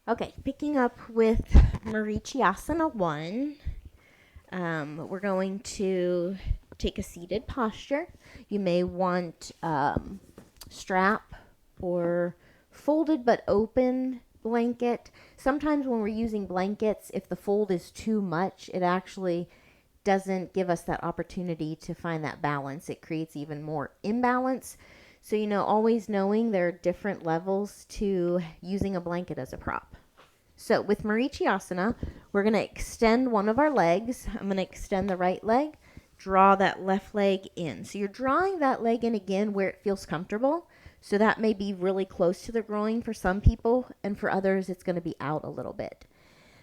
Okay, picking up with Marichiasana 1, we're going to take a seated posture. You may want strap or folded but open blanket. Sometimes when we're using blankets, if the fold is too much, it actually doesn't give us that opportunity to find that balance. It creates even more imbalance. So, always knowing there are different levels to using a blanket as a prop. So with Marichiasana, we're going to extend one of our legs. I'm going to extend the right leg, draw that left leg in. So you're drawing that leg in again where it feels comfortable. So that may be really close to the groin for some people, and for others, it's going to be out a little bit.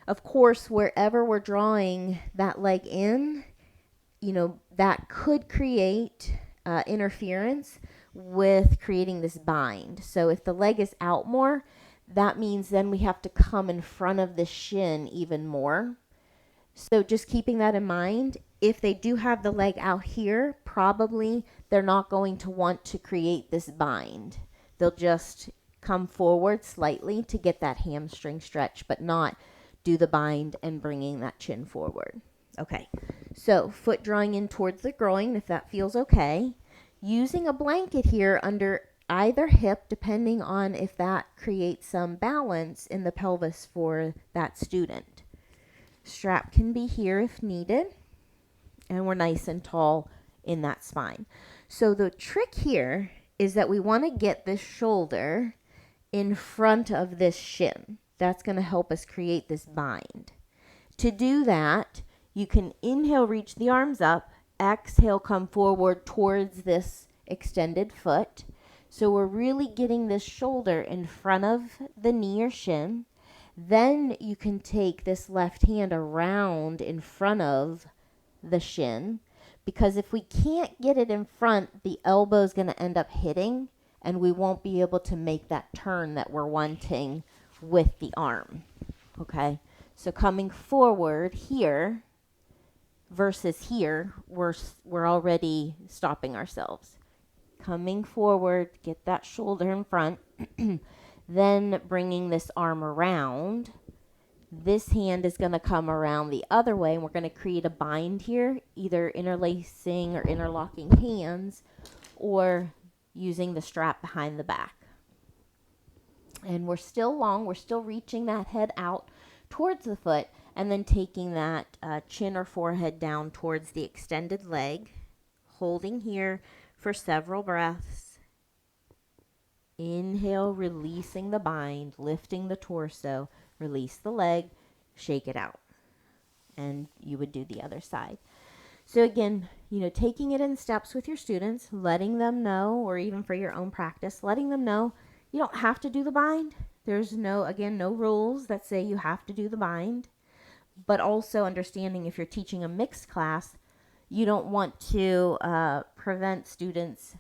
Of course, wherever we're drawing that leg in, that could create interference with creating this bind. So if the leg is out more, that means then we have to come in front of the shin even more. So just keeping that in mind, if they do have the leg out here, probably they're not going to want to create this bind. They'll just come forward slightly to get that hamstring stretch, but not do the bind and bringing that chin forward. Okay, so foot drawing in towards the groin, if that feels okay. Using a blanket here under either hip, depending on if that creates some balance in the pelvis for that student. Strap can be here if needed, and we're nice and tall in that spine. So the trick here is that we want to get this shoulder in front of this shin. That's going to help us create this bind. To do that, you can inhale, reach the arms up, exhale, come forward towards this extended foot. So we're really getting this shoulder in front of the knee or shin. Then you can take this left hand around in front of the shin, because if we can't get it in front, the elbow is going to end up hitting, and we won't be able to make that turn that we're wanting with the arm. Okay, so coming forward here versus here, we're already stopping ourselves. Coming forward, get that shoulder in front, then bringing this arm around. This hand is going to come around the other way, and we're going to create a bind here, either interlacing or interlocking hands, or using the strap behind the back. And we're still long, we're still reaching that head out towards the foot, and then taking that chin or forehead down towards the extended leg, holding here for several breaths. Inhale, releasing the bind, lifting the torso, release the leg, shake it out. And you would do the other side. So again, taking it in steps with your students, letting them know, or even for your own practice, letting them know you don't have to do the bind. There's no rules that say you have to do the bind. But also understanding if you're teaching a mixed class, you don't want to prevent students,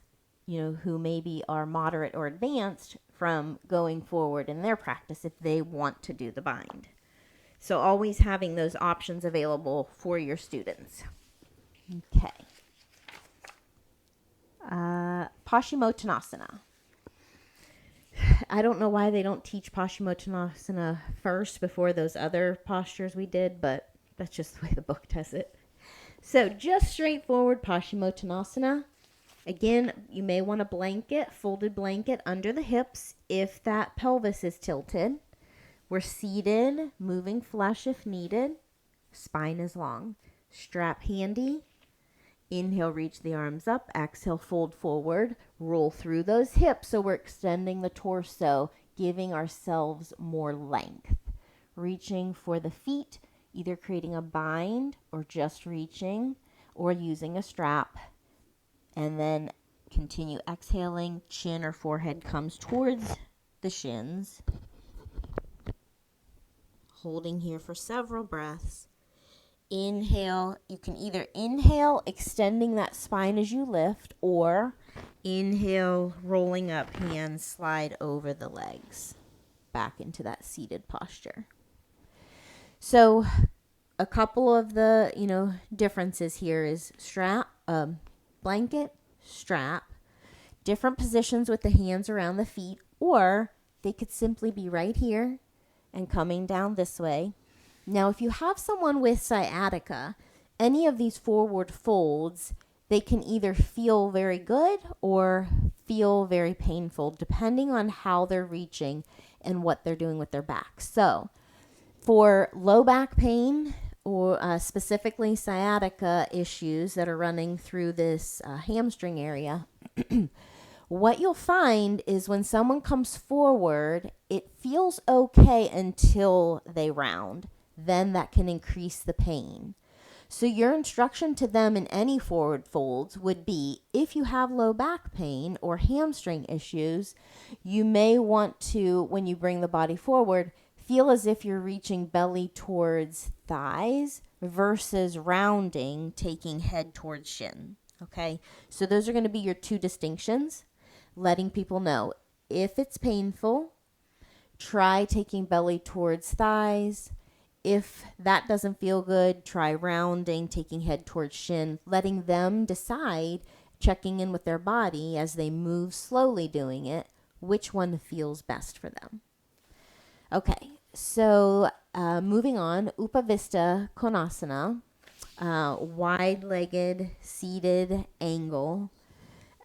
who maybe are moderate or advanced from going forward in their practice if they want to do the bind. So always having those options available for your students. Okay. Paschimottanasana. I don't know why they don't teach Paschimottanasana first before those other postures we did, but that's just the way the book does it. So just straightforward Paschimottanasana. Again, you may want a folded blanket under the hips if that pelvis is tilted. We're seated, moving flush if needed. Spine is long. Strap handy. Inhale, reach the arms up. Exhale, fold forward. Roll through those hips so we're extending the torso, giving ourselves more length. Reaching for the feet, either creating a bind or just reaching or using a strap. And then continue exhaling. Chin or forehead comes towards the shins. Holding here for several breaths. Inhale. You can either inhale, extending that spine as you lift, or inhale, rolling up, hands slide over the legs back into that seated posture. So a couple of the, differences here is strap, blanket, strap, different positions with the hands around the feet, or they could simply be right here and coming down this way. Now, if you have someone with sciatica, any of these forward folds, they can either feel very good or feel very painful, depending on how they're reaching and what they're doing with their back. So, for low back pain, or specifically sciatica issues that are running through this hamstring area, what you'll find is when someone comes forward, it feels okay until they round. Then that can increase the pain. So your instruction to them in any forward folds would be, if you have low back pain or hamstring issues, you may want to, when you bring the body forward, feel as if you're reaching belly towards thighs versus rounding, taking head towards shin. Okay, so those are going to be your two distinctions, letting people know if it's painful, try taking belly towards thighs. If that doesn't feel good, try rounding, taking head towards shin, letting them decide, checking in with their body as they move slowly doing it, which one feels best for them. Okay, so moving on, Upavista Konasana, wide-legged seated angle.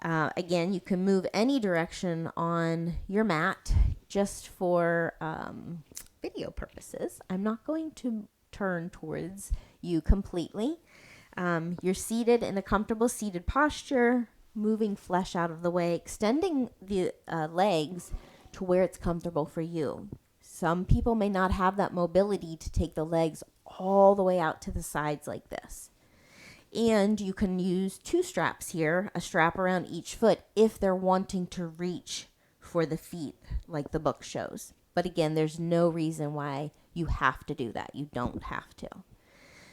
Again, you can move any direction on your mat. Just for video purposes, I'm not going to turn towards you completely. You're seated in a comfortable seated posture, moving flesh out of the way, extending the legs to where it's comfortable for you. Some people may not have that mobility to take the legs all the way out to the sides like this. And you can use two straps here, a strap around each foot if they're wanting to reach for the feet like the book shows. But again, there's no reason why you have to do that. You don't have to.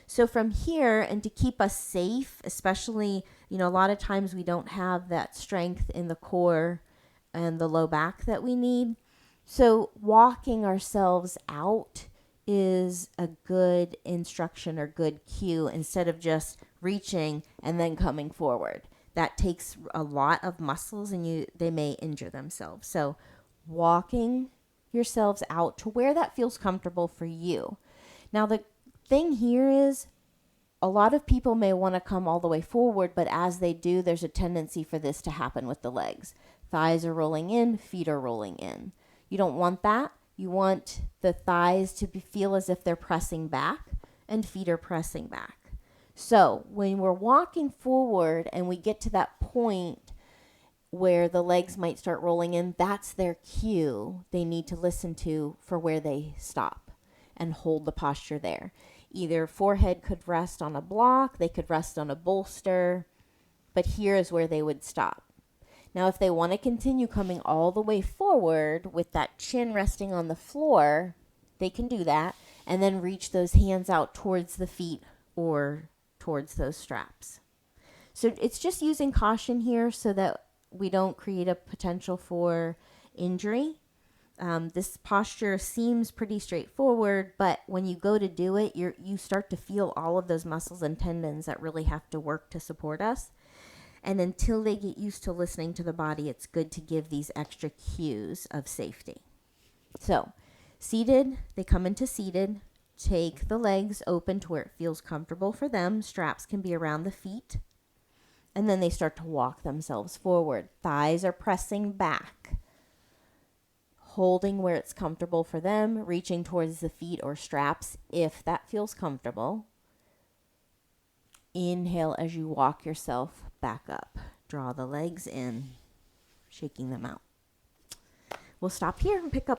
So from here, and to keep us safe, especially, a lot of times we don't have that strength in the core and the low back that we need. So walking ourselves out is a good instruction or good cue instead of just reaching and then coming forward. That takes a lot of muscles and they may injure themselves. So walking yourselves out to where that feels comfortable for you. Now the thing here is a lot of people may want to come all the way forward, but as they do, there's a tendency for this to happen with the legs. Thighs are rolling in, feet are rolling in. You don't want that. You want the thighs to feel as if they're pressing back and feet are pressing back. So when we're walking forward and we get to that point where the legs might start rolling in, that's their cue they need to listen to for where they stop and hold the posture there. Either forehead could rest on a block, they could rest on a bolster, but here is where they would stop. Now, if they want to continue coming all the way forward with that chin resting on the floor, they can do that and then reach those hands out towards the feet or towards those straps. So it's just using caution here so that we don't create a potential for injury. This posture seems pretty straightforward, but when you go to do it, you start to feel all of those muscles and tendons that really have to work to support us. And until they get used to listening to the body, it's good to give these extra cues of safety. So, seated, they come into seated. Take the legs open to where it feels comfortable for them. Straps can be around the feet. And then they start to walk themselves forward. Thighs are pressing back. Holding where it's comfortable for them. Reaching towards the feet or straps if that feels comfortable. Inhale as you walk yourself back up. Draw the legs in, shaking them out. We'll stop here and pick up